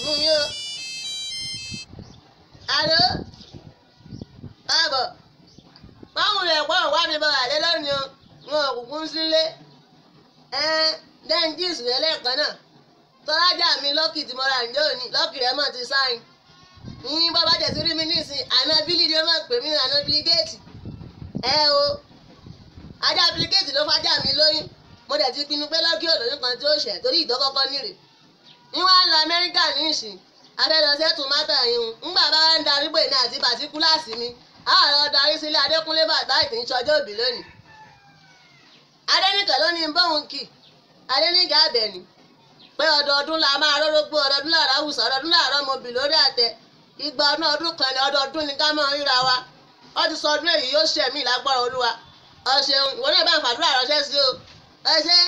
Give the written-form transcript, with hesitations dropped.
mú mi o. Àló káàbọ̀ báwo lè pọ̀ wá mi bọ̀ àlẹ́ lónìí o wọn ò kúkú sílé dẹ́ńgíìsì rẹ̀ lẹ́ẹ̀kan náà tọ́lájà mi lọ́kì tí mo ra ǹjẹ́ òní lọ́kì rẹ̀ mọ̀ ti sáyìn yín bọ́ bá jẹ̀ sí rí mi nísìn àná bílí ni ó máa pè mí àná bílígéètì o ajá bílígéètì ló fájà mi lóyún mo dẹ̀ ti pinnu pé lọ́kì òlóyún kan tí ó ṣẹ̀ torí ìdọ́kọ́kọ́ nírè ní wàá lọ Amẹ́ríkà ní ìsìn abẹ́lọ́sẹ̀ tòmátà yìí ńgbà bá ń darí pé ní àti pàtíkúláàsì mi àwọn lọ darí sílé Adékúnlé bàbá ìtì ń ṣọjọ́ òbí lónìí Adéníkẹ́ ló ní bóun kì Adéníkẹ́ Àbẹ̀ní pé ọdọọdún la máa rórógbó ọdọọdún làárọ̀ àwùsọ ọdọọdún làárọ̀ mobì lórí àtẹ ìgbà ọdún kan ní ọdọọdún ní ká máa ríra wa ó ti sọ ọdún èyí yóò ṣe mí lágbára Olúwa ọ̀ṣẹ̀un ìwọ náà bá ń fàdúrà ránṣẹ́ sí o ọ̀ṣẹ̀